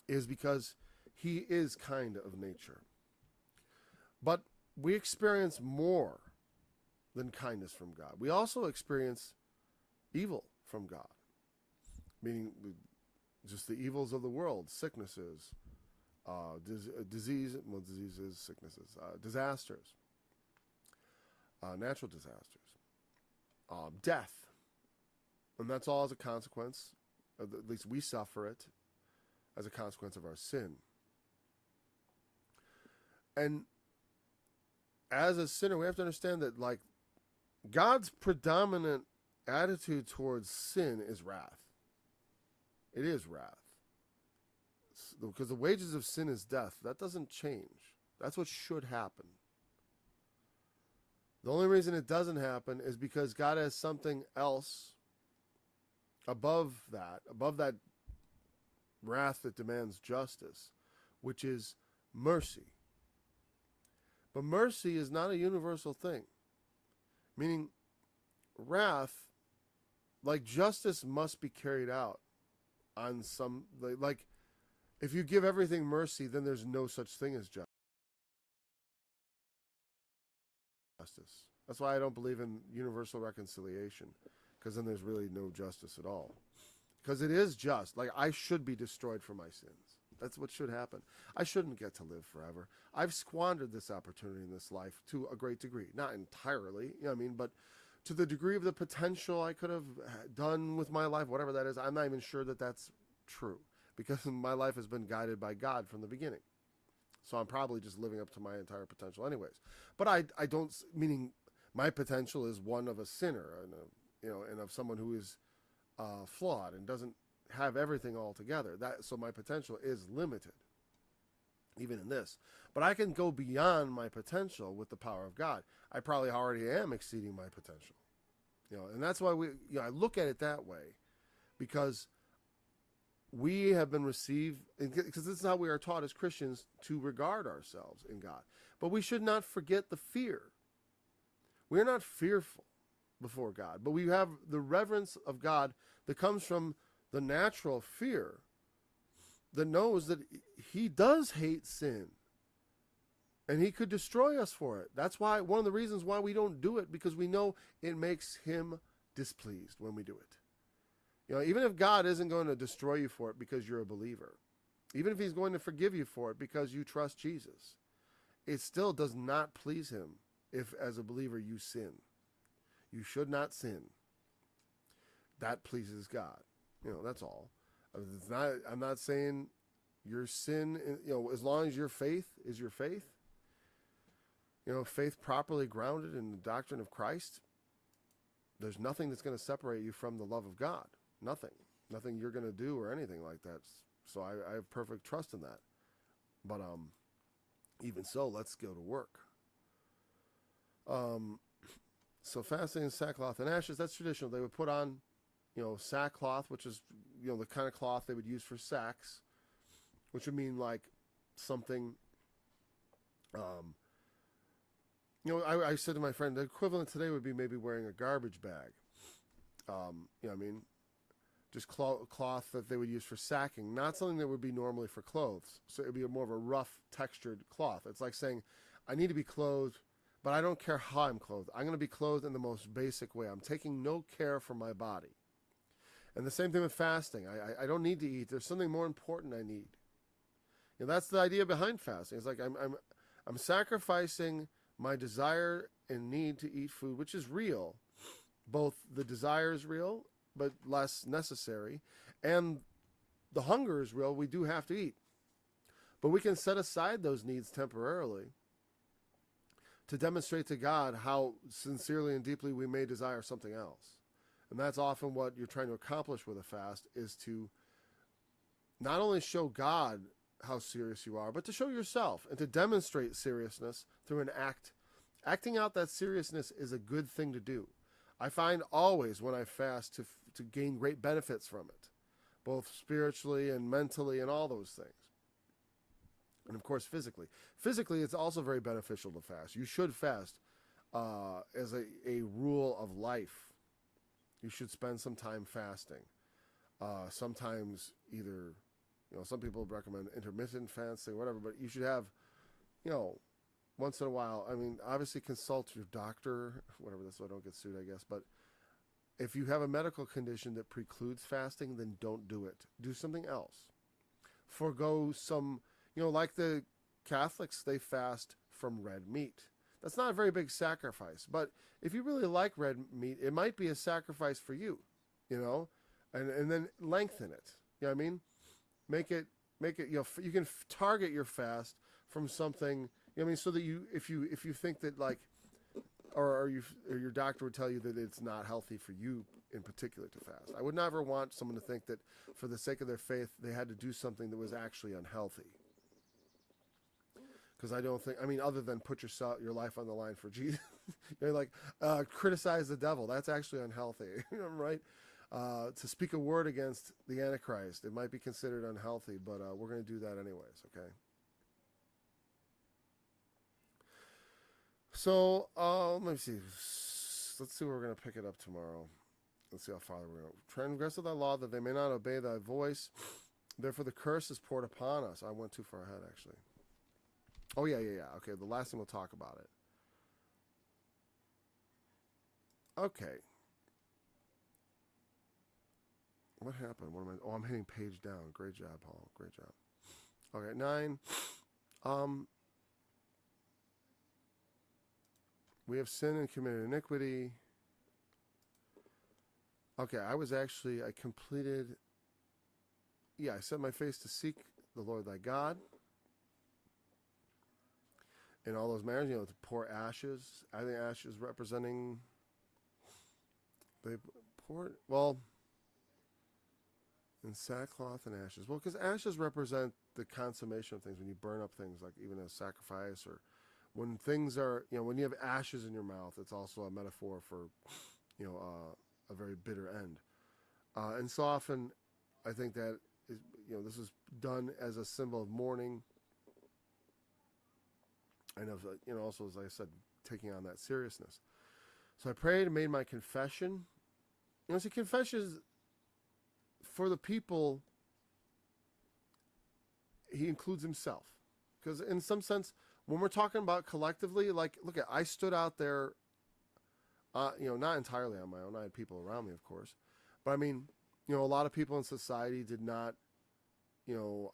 is because he is kind of nature. But we experience more than kindness from God. We also experience evil from God, meaning just the evils of the world, sicknesses, diseases, sicknesses, disasters, natural disasters, death. And that's all as a consequence, at least we suffer it, as a consequence of our sin. And as a sinner, we have to understand that, like, God's predominant attitude towards sin is wrath. It is wrath. Because the wages of sin is death. That doesn't change. That's what should happen. The only reason it doesn't happen is because God has something else above that wrath that demands justice, which is mercy. But mercy is not a universal thing. Meaning, wrath, like justice, must be carried out on some, like, if you give everything mercy, then there's no such thing as justice. That's why I don't believe in universal reconciliation, because then there's really no justice at all. Because it is just. Like, I should be destroyed for my sins. That's what should happen. I shouldn't get to live forever. I've squandered this opportunity in this life to a great degree. Not entirely, you know what I mean, but to the degree of the potential I could have done with my life, whatever that is, I'm not even sure that that's true. Because my life has been guided by God from the beginning. So I'm probably just living up to my entire potential anyways. But I don't, meaning My potential is one of a sinner, and of someone who is flawed and doesn't have everything all together. So my potential is limited, even in this. But I can go beyond my potential with the power of God. I probably already am exceeding my potential, and that's why I look at it that way, because we have been received, because this is how we are taught as Christians to regard ourselves in God. But we should not forget the fear. We're not fearful before God, but we have the reverence of God that comes from the natural fear that knows that he does hate sin and he could destroy us for it. That's why, one of the reasons why we don't do it, because we know it makes him displeased when we do it. Even if God isn't going to destroy you for it because you're a believer, even if he's going to forgive you for it because you trust Jesus, it still does not please him if, as a believer, you sin. You should not sin. That pleases God. That's all. I'm not saying your sin, as long as your faith is your faith, faith properly grounded in the doctrine of Christ, there's nothing that's going to separate you from the love of God. Nothing you're going to do or anything like that. So I have perfect trust in that. But even so, let's go to work. So fasting in sackcloth and ashes, that's traditional. They would put on, sackcloth, which is, the kind of cloth they would use for sacks, which would mean like something, I said to my friend, the equivalent today would be maybe wearing a garbage bag. Just cloth that they would use for sacking, not something that would be normally for clothes. So it would be more of a rough textured cloth. It's like saying, I need to be clothed, but I don't care how I'm clothed. I'm going to be clothed in the most basic way. I'm taking no care for my body. And the same thing with fasting. I don't need to eat. There's something more important I need. That's the idea behind fasting. It's like I'm sacrificing my desire and need to eat food, which is real. Both the desire is real, but less necessary, and the hunger is real. We do have to eat. But we can set aside those needs temporarily to demonstrate to God how sincerely and deeply we may desire something else. And that's often what you're trying to accomplish with a fast, is to not only show God how serious you are, but to show yourself and to demonstrate seriousness through an act. Acting out that seriousness is a good thing to do. I find always when I fast to gain great benefits from it, both spiritually and mentally and all those things. And of course, physically. Physically, it's also very beneficial to fast. You should fast as a rule of life. You should spend some time fasting. Sometimes either, some people recommend intermittent fasting, whatever, but you should have, once in a while, obviously consult your doctor, whatever, so I don't get sued, I guess. But if you have a medical condition that precludes fasting, then don't do it. Do something else. Forgo some, like the Catholics, they fast from red meat. That's not a very big sacrifice. But if you really like red meat, it might be a sacrifice for you, and then lengthen it. You know what I mean? Make it, you can target your fast from something. So that if you think that or your doctor would tell you that it's not healthy for you in particular to fast. I would never want someone to think that for the sake of their faith they had to do something that was actually unhealthy. Because I don't think, other than put your life on the line for Jesus, criticize the devil. That's actually unhealthy, right? To speak a word against the Antichrist, it might be considered unhealthy, but we're going to do that anyways, okay? So, let me see. Let's see where we're going to pick it up tomorrow. Let's see how far we're going to transgress of thy law, that they may not obey thy voice. Therefore the curse is poured upon us. I went too far ahead, actually. Oh, yeah. Okay, the last thing we'll talk about it. Okay. What happened? What am I? Oh, I'm hitting page down. Great job, Paul. Great job. Okay, 9. We have sinned and committed iniquity. Okay, I completed. Yeah, I set my face to seek the Lord thy God. in all those manners, to pour ashes. I think ashes representing, they poured, well, in sackcloth and ashes. Well, because ashes represent the consummation of things, when you burn up things, like even a sacrifice, or when things are, when you have ashes in your mouth, it's also a metaphor for, a very bitter end. And so often, I think that is, this is done as a symbol of mourning, and of, also, as I said, taking on that seriousness. So I prayed and made my confession. See, confession is for the people. He includes himself, because in some sense, when we're talking about collectively, like, look at, I stood out there, not entirely on my own. I had people around me, of course, but I mean, a lot of people in society did not.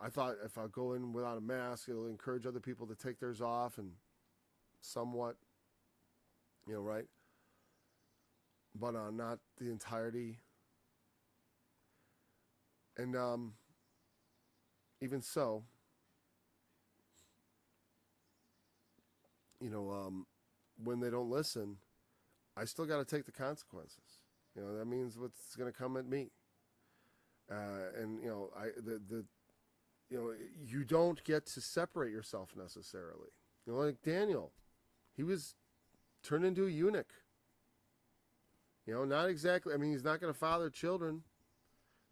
I thought if I go in without a mask, it'll encourage other people to take theirs off, and somewhat, right? But not the entirety. And even so, when they don't listen, I still got to take the consequences. That means what's going to come at me. And you don't get to separate yourself necessarily. Like Daniel, he was turned into a eunuch. Not exactly. I mean, he's not going to father children.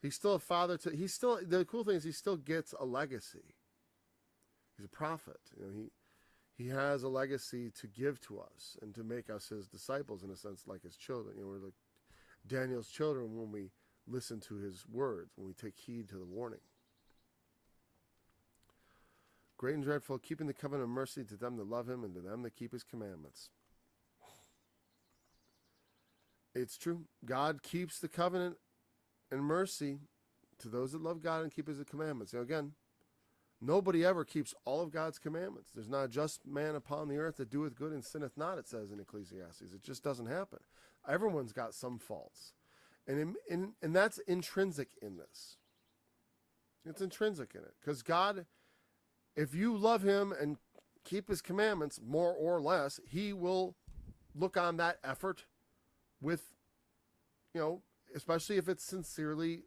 He's still a father to. He's still, the cool thing is he still gets a legacy. He's a prophet. He has a legacy to give to us and to make us his disciples, in a sense, like his children. We're like Daniel's children when we listen to his words, when we take heed to the warning. Great and dreadful, keeping the covenant of mercy to them that love him and to them that keep his commandments. It's true. God keeps the covenant and mercy to those that love God and keep his commandments. Again, nobody ever keeps all of God's commandments. There's not a just man upon the earth that doeth good and sinneth not, it says in Ecclesiastes. It just doesn't happen. Everyone's got some faults. And that's intrinsic in this. It's intrinsic in it. Because God, if you love him and keep his commandments, more or less, he will look on that effort with, especially if it's sincerely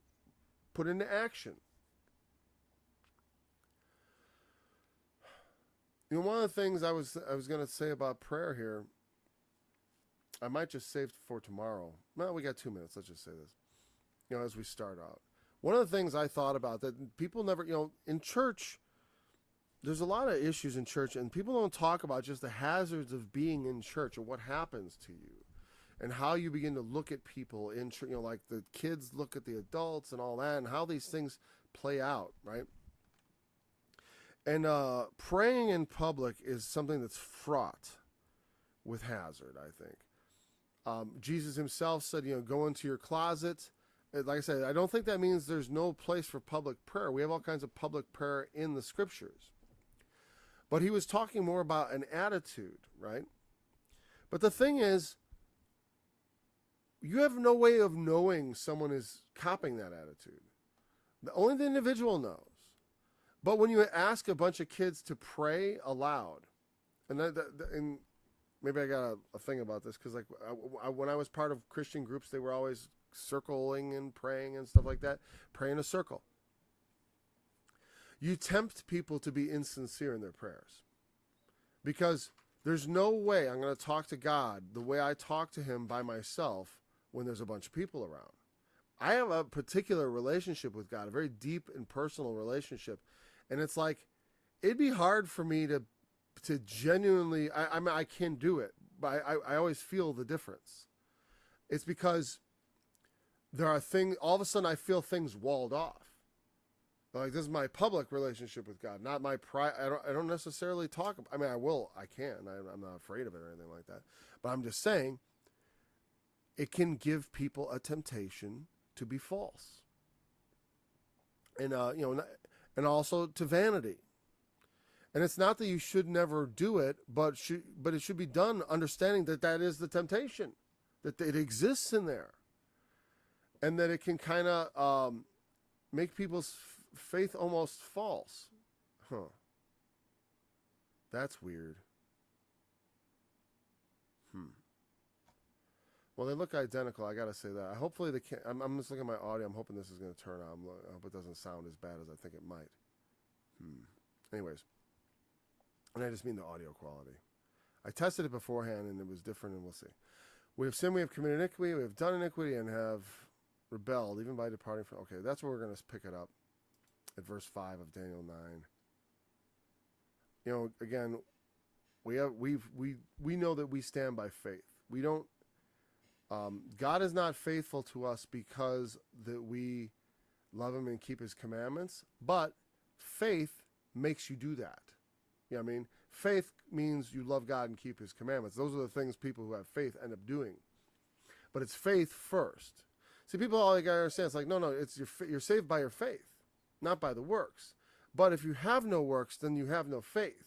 put into action. One of the things I was going to say about prayer here, I might just save for tomorrow. Well, we got 2 minutes. Let's just say this, as we start out. One of the things I thought about that people never, in church, there's a lot of issues in church, and people don't talk about just the hazards of being in church and what happens to you and how you begin to look at people in church, like the kids look at the adults and all that, and how these things play out, right? And praying in public is something that's fraught with hazard, I think. Jesus himself said, go into your closet. Like I said, I don't think that means there's no place for public prayer. We have all kinds of public prayer in the scriptures. But he was talking more about an attitude, right? But the thing is, you have no way of knowing someone is copying that attitude. Only the individual knows. But when you ask a bunch of kids to pray aloud, and maybe I got a thing about this, because when I was part of Christian groups, they were always circling and praying and stuff like that. Pray in a circle. You tempt people to be insincere in their prayers, because there's no way I'm going to talk to God the way I talk to him by myself when there's a bunch of people around. I have a particular relationship with God, a very deep and personal relationship. And it's like, it'd be hard for me to genuinely, I mean, I can do it, but I always feel the difference. It's because there are things, all of a sudden I feel things walled off. Like, this is my public relationship with God, not my private. I don't necessarily talk, I mean, I can, I'm not afraid of it or anything like that. But I'm just saying, it can give people a temptation to be false. And, and also to vanity. And it's not that you should never do it, but it should be done understanding that that is the temptation, that it exists in there. And that it can kind of make people's faith almost false. That's weird. Well, they look identical. I gotta say that. Hopefully, I'm just looking at my audio. I'm hoping this is gonna turn on. I hope it doesn't sound as bad as I think it might. Anyways, and I just mean the audio quality. I tested it beforehand, and it was different, and we'll see. We have sinned, we have committed iniquity, we have done iniquity, and have rebelled, even by departing from. Okay, that's where we're gonna pick it up at verse 5 of Daniel 9. You know, again, we know that we stand by faith. We don't. God is not faithful to us because that we love Him and keep His commandments, but faith makes you do that. You know what I mean? Faith means you love God and keep His commandments. Those are the things people who have faith end up doing. But it's faith first. See, people all gotta understand. It's like, no, it's you're saved by your faith, not by the works. But if you have no works, then you have no faith.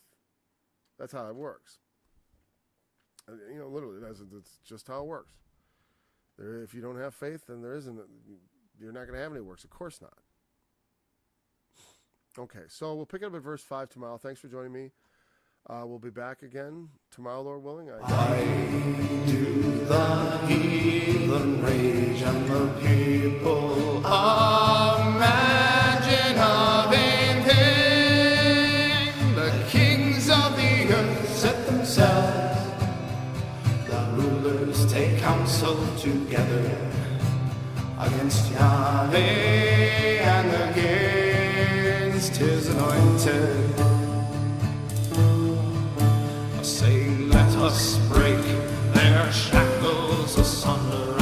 That's how it works. You know, literally, it's just how it works. If you don't have faith, then you're not going to have any works. Of course not. Okay, so we'll pick it up at verse 5 tomorrow. Thanks for joining me. We'll be back again tomorrow, Lord willing. Why do the heathen rage and the people imagine a vain thing? The kings of the earth set themselves, the rulers take counsel together against Yahweh and against His anointed, saying, let us break their shackles asunder